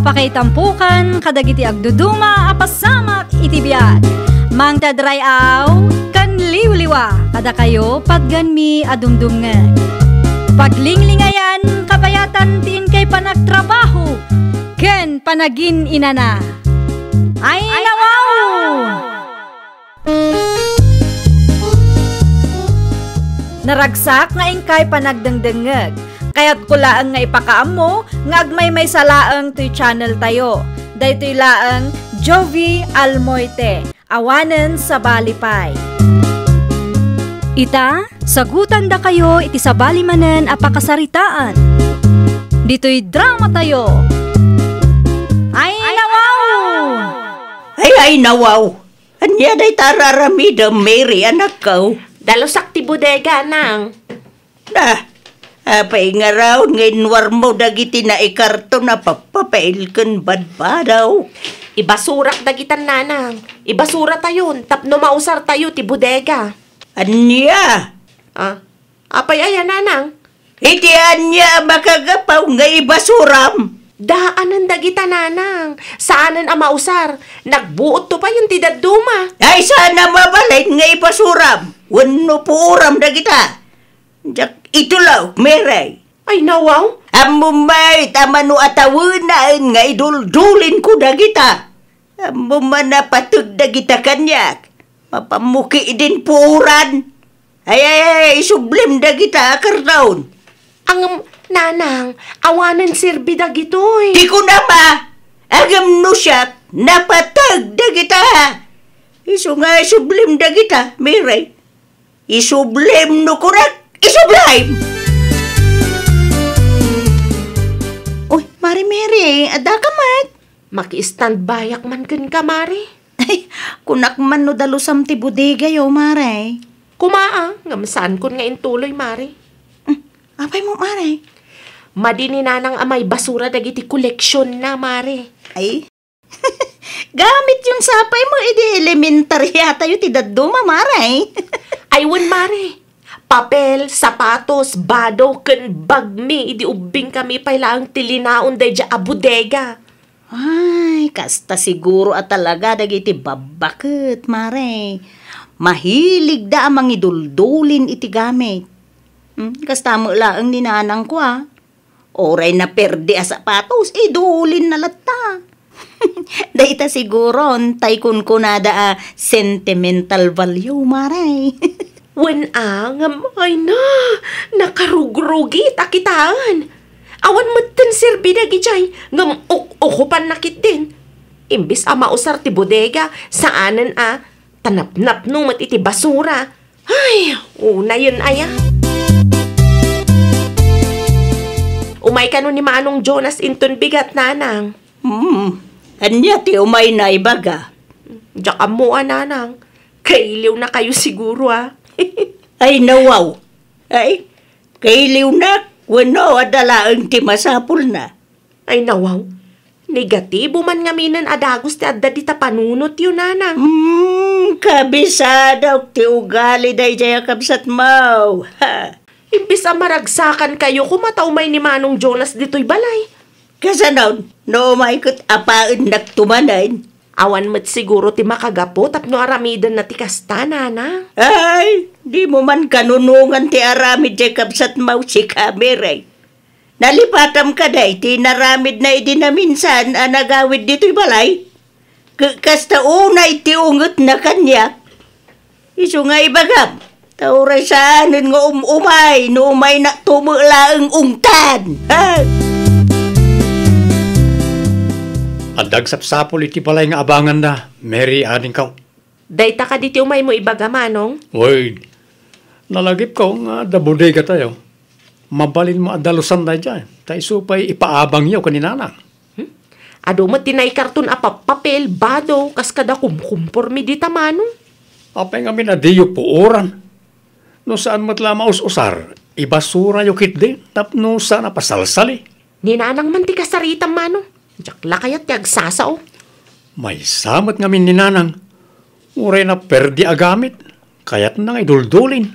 apakaitampukan kadagiti agduduma apasamak iti biag. Mang tadrayaw kan liwliwa kada kayo pagganmi adumdumngeg. Paglinglingayan kabayatan tiin kay panagtrabaho ken panagin inana. Ay nawaw! Naragsak nga ingkay panagdengdengeg. Kaya't kulaang nga ipakaam mo, nga agmay salaang tuy channel tayo. Daytoy laang Jovi Almoite, awanen sa balipay. Ita, sagutan da kayo iti sa balimanen apakasaritaan. Dito'y drama tayo. Ay nawaw! Ay nawaw! Anya day tararamida Mary anak ko. Dalosak ti bodega nang. Apay nga raw, ngayon war mo dagiti na ikarto na papapail kan badbadaw. Ibasurak dagitan nanang. Ibasura tayon, tapno mausar tayo ti bodega. Anya? Apay ayan nanang. Iti anya makagapaw nga ibasuram. Daanan dagita nanang. Saanan ang mausar? Nagbuot to pa yung tidaduma. Ay sana mabalay nga ibasuram. Wano po uram dagita. Jak itulaw, Meray. Ay nawaw? Amumay, tamano atawunaan nga iduldulin ko dagita. Amuman na patug dagita kanyak. Mapamuki din puuran. Ay, sublim dagita akarnaon. Ang nanang, awanan sirbi dagitoy. Di ko na ma, agam no siya, napatag dagita. Iso nga sublim dagita, Meray. Isublim no kurak. Isublime! Uy, Mari, ada ka mat? Maki-stand bayak man ken ka, Mari. Ay, kunak man no dalusam ti bodega yo, Mari. Kumaa, ngamsaan kun nga intuloy, Mari. Apay mo, Mari? Madini nanang amay basura dagiti koleksyon na, Mari. Ay, gamit yung sapay mo, edi elementary yata yung tidaduma, Mari. Aywan, Mari. Papel, sapatos, bado, ken bagmi, idi ubing kami pailaang tilinaon day dya a bodega. Ay, kasta siguro at talaga dagiti babakit, Mare. Mahilig da amang iduldulin iti gamit. Kasta mo laang ninanang ko Oray na perde a sapatos, idulin na lata. Dahita siguro, tay kun kunada sentimental value, Mare. Wen ay na, nakarugrugi takitaan. Awan maten sirbi na gijay, ngam ukupan nakit din. Imbis mausar ti bodega, saanan tanap-nap no mat iti basura. Ay, una yun aya. Umay ka ni Manong Jonas inton bigat nanang. Anya ti umay na ibaga. Diyak mo nanang, kailiw na kayo siguro Ay, nawaw. Ay, kailiw na. Wano, adalaang ti masapul na. Ay, nawaw. Negatibo man nga minan adagos ti adda di tapanunot yun, nanang. Kabisadaw ti ugali day jaya kabsat mau. Imbis maragsakan kayo kumataw may ni Manong Jonas dito'y balay. Kasanaw, no maikot apaan nagtumanain. Awan mo't siguro ti makagapo tapno aramidan na ti kasta, nanang. Ay, di mo man kanunungan ti aramid jay kabsat mau si Kameray. Nalipatam ka day, ti naramid na idinaminsan nagawid dito'y balay. Kasta unay ti ungot na kanyak. Iso nga ibagam, tauray saanin nga umay, no umay na tumula ang ungtan. Adag sapsapol iti balay nga abangan na, Mary aning kaw. Dayta ka diti umay mo ibaga, Manong. Uy, nalagip ko nga da bodega tayo. Mabalin mo adalusan na dyan. Tayo supay ipaabang yaw kaninanang. Ado mo tinay karton papel, bado, kas kada kumpormi di Manong. Apay nga minadiyo po oran. No saan matla maus-usar, ibasura yukit din, tapno saan pasalsali. Ninanang man ti kasarita, Manong. Jakla kaya't yagsasaw. May samat nga ninanang. Uray na perdi agamit, kaya't nang iduldulin.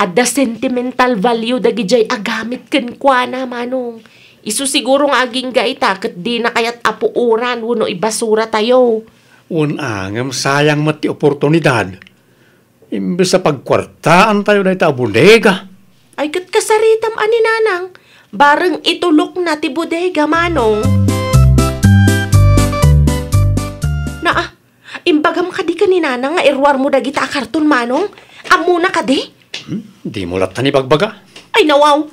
Adda sentimental value dagijay agamit ken kwa na, Manong. Isu siguro nga aging gaita kat di na kayat apuuran wano ibasura tayo. Unangam sayang mati oportunidad. Imbes sa pagkwartaan tayo na ita bodega. Ay kat kasaritam ani nanang. Bareng itulok na ti bodega manong. Imbagam ka di ka ni nanang nga irwar mo dagita karton manong. Amo na ka di? Di mo latan ibagbaga. Ay nawaw.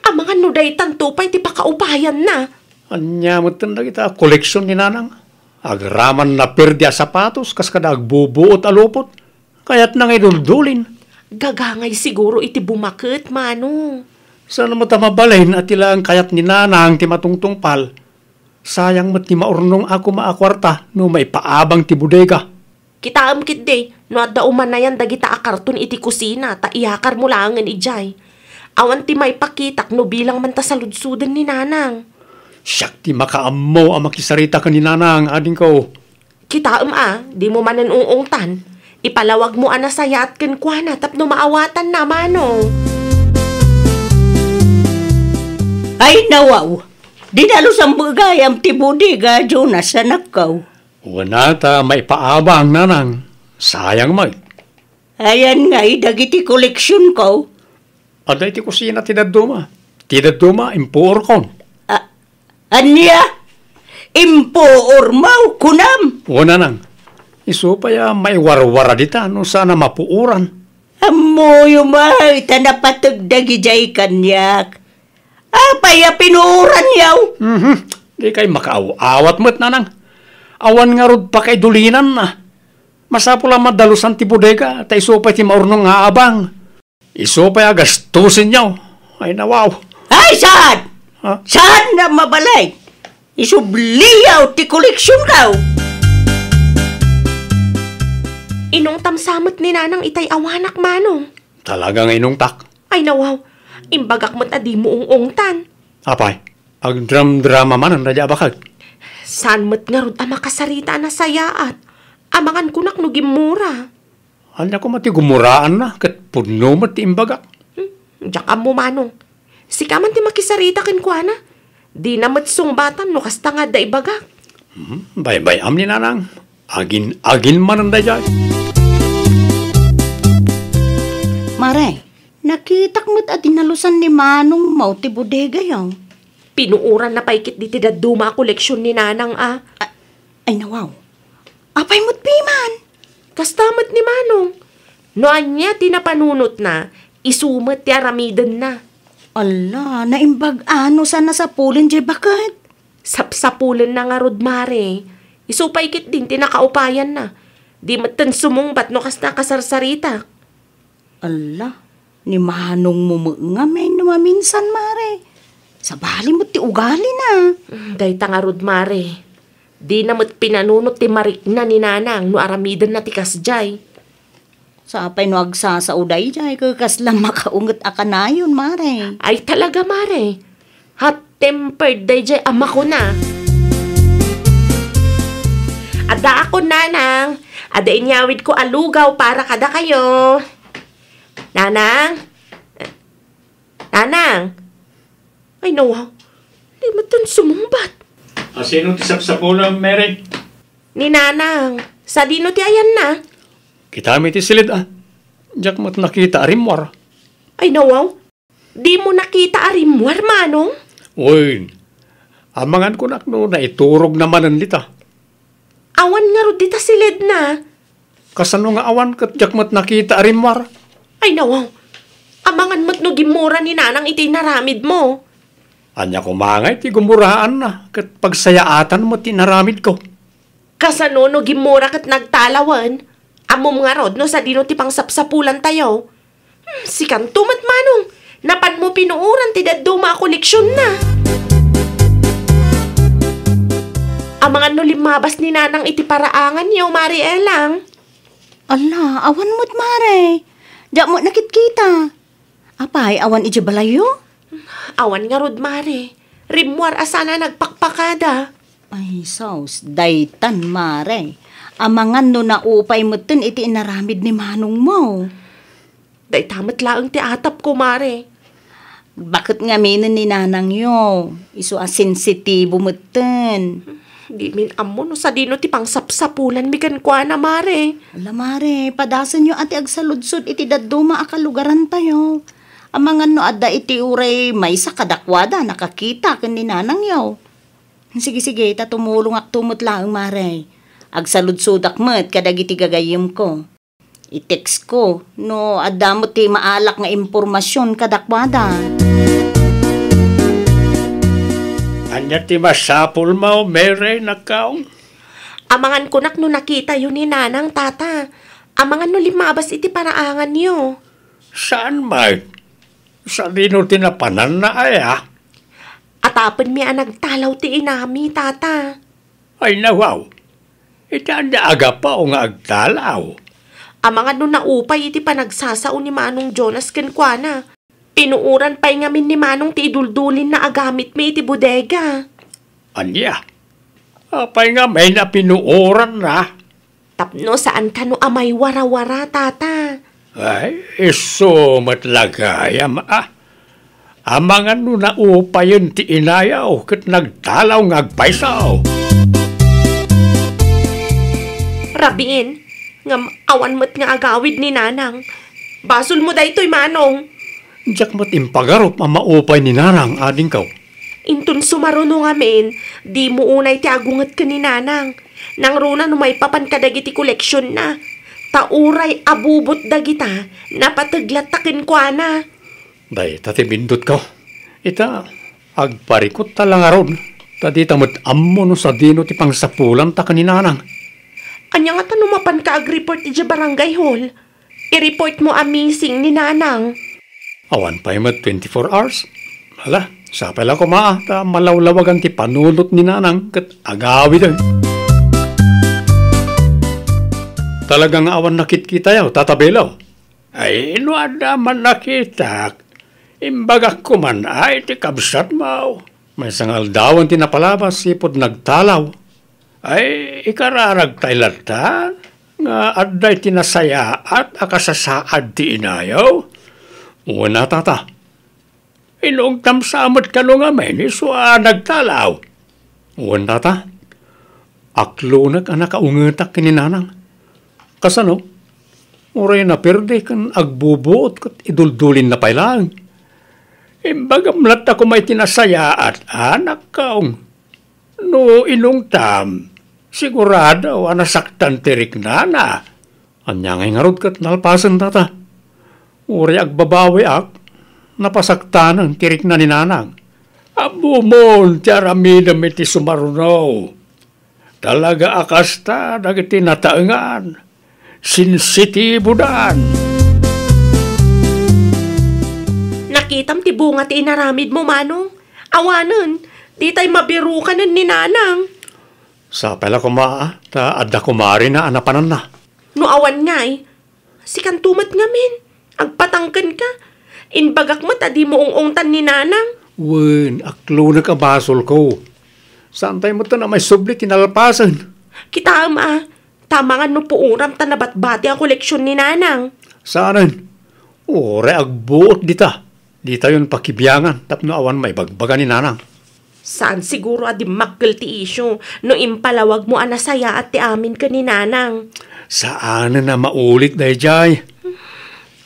Ang mga nuday tantupay ti pakaupayan na. Anya mo tanda kita koleksyon ni nanang. Agraman na perdi a sapatos kas kada agbubuot alupot. Kaya't nang iduldulin. Gagangay siguro iti bumakit manong. Sana mo tamabalin at tila ang kayat ni nanang ti matungtungpal. Sayang mat ni maurnong ako maakwarta no may paabang ti bodega. Kita amkit de, no adda uman na yan dagita akarton iti kusina, ta iyakar mo langan ijay. Awan ti may pakitak no bilang man ta saludsudan ni nanang. Siyak ti makaammo ang makisarita ka ni nanang, ading ko. Kita di mo manan ungungtan. Ipalawag mo ana sayat ken kuana tapno maawatan na manong. Ay nawaw, dinalo sa bagayam ti bodega, Jonas, sa nakaw. Wana ta may paabang nanang. Sayang may. Ayan nga, dagiti koleksyon ko. Aday ti kusina tidaduma. Tidaduma, impuor kon. Anya? Impo or mau kunam? Wana nang. Iso pa ya may warwara dita no sana mapuuran. Amo yumay, tanapatagdagi jay kanyak. Apaya pinuuran yaw. Di kay makaaw-awat mo't nanang. Awan nga rod pa kay dulinan na. Masapula madalusan ti bodega, ta iso pa ti maurnong nga abang. Iso pa ya gastusin niyaw. Ay nawaw. Ay, saan? Ha? Saan na mabalay? Isubliyaw ti koleksyon kaw. Inong tamsamot ni nanang itay awanak manong. Talagang inong tak. Ay nawaw, imbagak mo't adi mo ungungtan. Apay, ag dram-drama man ang radya bakag. San mo't nga rod ang makasarita na sayaat. Amangan kunak no gimura. Anya ko mati gumuraan na, kat puno mati imbagak. Diyak mo manong. Sika man ti makisarita ken kuana. Di na matsungbatan no kasta nga da ibagak. Bay-bay am ni nanang. Agin man ang dayay. Mare, nakitak mo't at dinalusan ni Manong mau ti bodega yaw. Pinuuran na paikit di ti daduma koleksyon ni nanang Ay nawaw. Apay mo't piman. Kastamat ni manong. No anya tinapanunot na, isumat ti aramidan na. Ala, naimbag ano sana sa pulin jay bakit? Sapsapulan na nga rod mare. Isupaikit din tinakaupayan na. Di matan sumungbat no kas na kasarsarita. Ala, ni Manong mo nga may numaminsan mare. Sa bali mo ti ugali na. Day nga rod mare. Di na mo't pinanunot ti marik na ni nanang no aramidan na ti kasjay. Sa apay no agsa sa uday jay kakaslang makaungot akanayon mare. Ay talaga mare. Hot-tempered day jay ama ko na. Ada ako nanang. Ada inyawid ko alugaw para kada kayo. Nanang? Nanang? Ay nawaw. Di matan sumumbat. Sino ti sapsapulang, Mary? Ni nanang. Sa dino ti ayan na. Kita mi ti silid Diyak mo't nakita arimwar. Ay nawaw. Di mo nakita arimwar manong? Uy, amangan ko nakno na iturog naman ang lita. Awan nga ro dita silid na. Kasano nga awan kat diyak mo't nakita arimwar? Ay nawaw. Amangan mo't no gimura ni nanang iti naramid mo. Anya ko mangay, ti gumuraan na. Kat pagsayaatan mo, tinaramid ko. Kasano no gimura kat nagtalawan. Amom nga rod no sa dino ti pang sapsapulan tayo. Si kantumat manong. Napan mo pinuuran ti daduma koleksyon na. Amangan no limabas ni nanang iti paraangan niyo, Mari Elang. Ala, awan mo't mare. Diyak mo nakit-kita. Apay, awan iti balayo? Awan nga rod, Mari. Rimwar asana nagpakpakada. Ay, saus, daytan, mare. Amangan no naupay mo tin iti inaramid ni Manong mo. Day tamat laang ti atap ko, Mare. Bakit nga minan ni nanang yo? Iso sensitibo mutten. Di min amo no sa dino ti pang sapsapulan mikan kwa na mare. Ala mare, padasan yo ati agsaludsod iti daduma akalugaran tayo. Amangan no adda iti uray may sa kadakwada nakakita ken ni nanang yo. Sige, tumulong ak tumot laang mare. Agsaludsudak met kadagiti gagayem ko. I-text ko no adda mo ti maalak nga impormasyon kadakwada. Anya ti masapul mo, Mary, nakaong? Amangan kunak no nakita yun ni nanang tata. Amangan no limabas iti paraangan niyo. Saan may? Sa dino tinapanan na ay, Atapan mi ang nagtalaw ti inami, tata. Ay nawaw. Itanda aga pa o nga agtalaw. Amangan no naupay iti panagsasao ni Manong Jonas kenkwana. Pinuuran pa'y ngamin ni Manong ti iduldulin na agamit mi iti bodega. Anya? Apay nga may na pinuuran na. Tapno saan ka no amay wara-wara, tata. Ay, iso matlagayam Amangan no na upayon ti inayaw kat nagtalaw ngagpaisaw. Rabiin, ngam awan mo't nga agawid ni nanang. Basol mo daytoy Manong. Diyak mat impagarop ang maupay ni nanang ading kaw. Intun sumaruno ngamin, di mo unay ti agungat ka ni nanang. Nang runa no may papan kadagiti koleksyon na. Tauray abubot dagita, napataglatakin kwa na. Day, tatibindot ka. Ita, agparikot talang aron. Tadi tamot ammo no sa dino ti pangsapulan ta kaninanang. Anya nga tanumapan ka ag-report ti barangay hall. I-report mo ang missing ni nanang. Awan pa yung 24 hours. Hala, sapay lang ko ta malawlawagan ti panulot ni nanang kat agawi din. Talagang awan nakit kita yaw, tatabelaw. Ay, inuada man nakita. Imbagak ko man ay ti kabsat mo. May sangal dawan ti napalabas sipod nagtalaw. Ay, ikararag tayo lata nga adday tinasaya at akasasaad ti inayaw. Una tata, inong tamsamot ka nung amin, iswa nagtalaw. Una tata, aklunag ang nakaungetak kininanang. Kasano, uray na perde kan agbubuot kat iduldulin na pailang. Imbagam lat ako may tinasaya at anak kaong. No inong tam, sigurado anasaktan tirik na. Anya ngay ngarod kat nalpasan tata. Uri agbabawi ak, napasaktanan tirik na ni nanang. Abumon, tiaramidam iti sumarunaw. Talaga akasta, dagiti nataengan. Sensitibo daan. Nakitam ti bunga ti inaramid mo, Manong. Awanan, di tayo mabirukan ni nanang. Sa pala ko ta adda kumari na anapanan na. No awan nga si kantumat ngamin. Agpatangkan ka. Inbagak mo tadi mo ungungtan ni nanang. Wen, aklo na kabasol ko. Saan tayo mo na may subli kinalpasan? Kita tamangan no puuram ta nabatbati ang koleksyon ni nanang. Saanan? Ore, agbuot dita. Dita yun pakibiyangan. Tapno awan may bagbaga ni nanang. Saan siguro adi makkel ti isyo no impalawag mo anasaya at ti amin ka ni nanang. Saan na maulit dahi jay?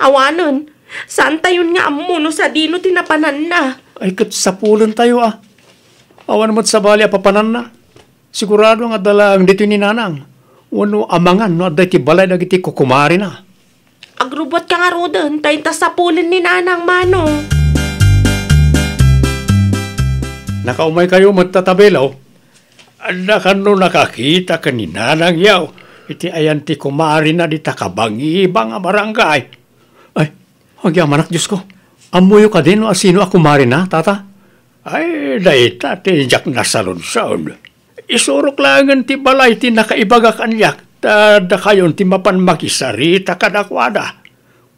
Awanon, saan tayon nga amo no sa dino tinapanan na? Ay kat sapulan tayo Awan mo't sabali apapanan na. Sigurado nga dalang dito ni nanang. Wano amangan no aday ti balay dagiti kukumari na. Agrubot ka nga rodan, tayo sapulan ni nanang Manong. Nakaumay kayo magtatabilaw. Anda ka no nakakita ka ni nanang yaw. Iti ayan ti kumari na di takabangibang barangay. Ay, magyamanak Diyos ko. Amuyo ka din o asino ako kumari na, tata? Ay, dahita ti jak nasalunsaon. Isurok langan ti balay ti nakaibaga kanyak. Tada kayon ti mapan makisarita kadakwada.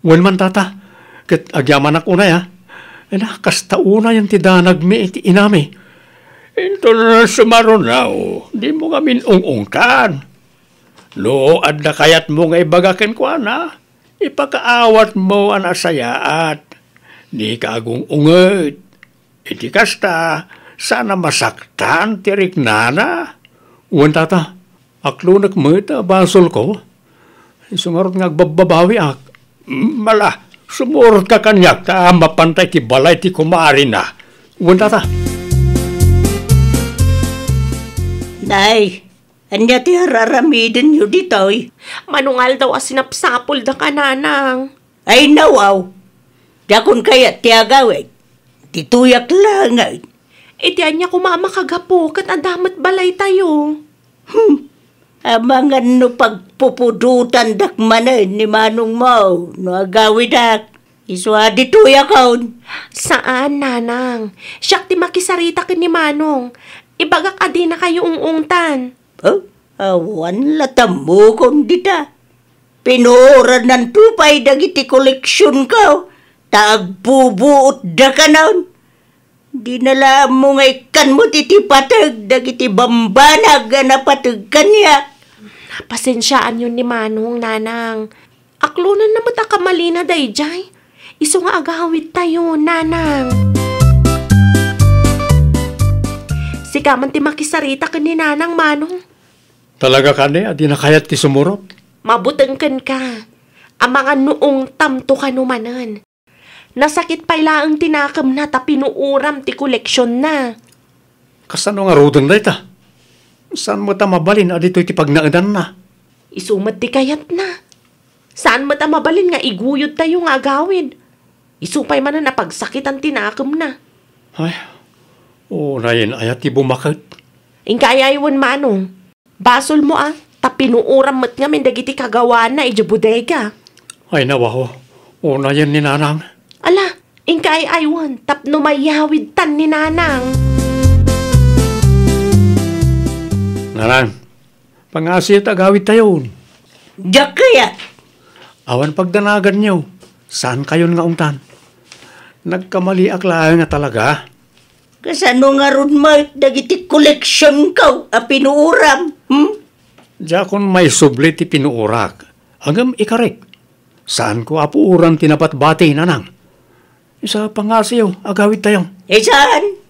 Wen man tata, ket agyaman ako na ya. Kasta una yan ti danag mi iti inami. Ito na sumarunaw, di mo kami ung-ungkan. No, adda kayat mo nga ibagakin ko na. Ipakaawat mo ang asayaat. Di ka agong unget. Iti kasta, sana masaktan tirik nana. Uwan tata, aklunak mo ita basol ko. Isungarot nga agbababawi ak. Mala, sumurot ka kanyak ta mapantay ti balay ti kumari na. Uwan tata. Nay, anya ti hararamidin nyo ditoy. Manungal daw sinapsapol da ka, nanang. Ay nawaw, dakon kaya ti agawid. Tituyak lang ay. Iti anya kumama kagapo kat adamat balay tayo. Amangan no pagpupudutan dakmanan ni manong mo. No agawid ak. Iswa dituyak kaon. Saan, nanang? Siyak ti makisarita kin ni manong. Ibagak adi na kayo ungungtan. Oh, awan latamu kong dita. Pinuran ng tupay dagiti koleksyon ka. Taagbubuot da ka naon. Di nala mo ngay kan mo titipatag dagiti bambanag na patag kanya. Pasensyaan yun ni manong, nanang. Aklunan na mata kamalina dayjay. Iso nga agawid tayo, nanang. Sika man ti makisarita ka ni nanang, manong. Talaga ka ni, adi na kayat ti sumurot. Mabutengken ka. Ang mga noong tamto ka numanan. Nasakit pa ilaang tinakam na ta pinuuram ti koleksyon na. Kasano nga rudong na ita? Saan mo ta mabalin, adi to'y ti pagnaadan na? Isumad ti kayat na. Saan mo ta mabalin nga iguyod tayo nga agawid? Isupay man na napagsakit ang tinakam na. Ay, nayin ayat ti bumakit. Ingkayaywan manong. Basol mo ta pinuuram mat nga dagiti kagawa na bodega. Ay nawaho, nayin ni nanang. Ala, ingkayaywan tapno mayawid tan ni nanang. Nanang, pangasit agawid tayo. Diyak kaya. Awan pagdanagan niyo, saan kayon nga ungtan? Nagkamali aklaan nga talaga. Kasano nga ron mo dagiti koleksyon ka a pinuuram? Diya kung may subli ti pinuurak, hanggang ikarek. Saan ko apuuran tinapat bati, nanang? Isa pangasiyo, agawid tayo. Saan?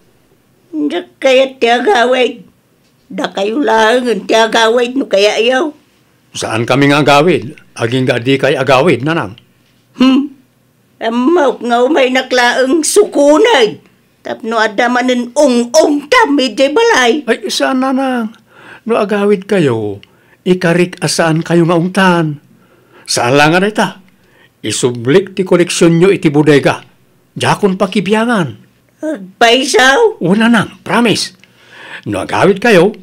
Diyak kaya ti agawid. Da kayo lang ti agawid no kaya ayaw. Saan kami nga agawid? Aging gadi kay agawid, nanang. Amaw nga umay naklaang sukunay. Tapno adamanin ong tamid di balay. Ay, saan, nanang? No agawid kayo, ikarik asaan kayo nga ungtan. Saan lang nga na ita? Isublik ti koleksyon nyo iti bodega. Jakon pakibiyangan. Agpaisaw? Una nang, promise. No agawid kayo,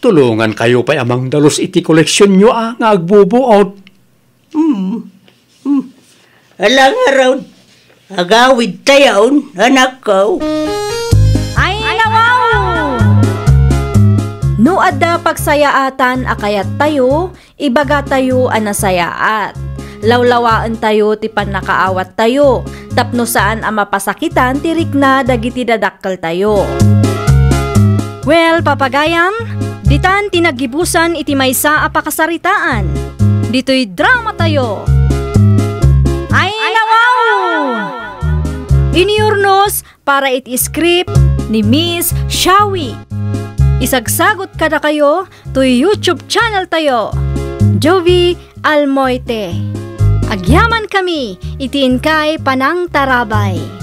tulungan kayo pa amang dalos iti koleksyon nyo nga agbubuot. Alang araw, agawid tayaon, anak ko. Ay, nawaw! No adda pagsayaatan akayat tayo, ibaga tayo anasayaat. Lawlawaan tayo ti panakaawat tayo, tapno saan ang mapasakitan tirik na dagiti dadakkel tayo. Well, papagayam, ditan tinagibusan iti maysa a pakasaritaan. Dito'y drama tayo. Ay, nawaw! Iniurnos para iti script ni Miss Shawi. Isagsagot kada kayo to YouTube channel tayo, Jovi Almoite. Agyaman kami, itiin kay Panang Tarabay.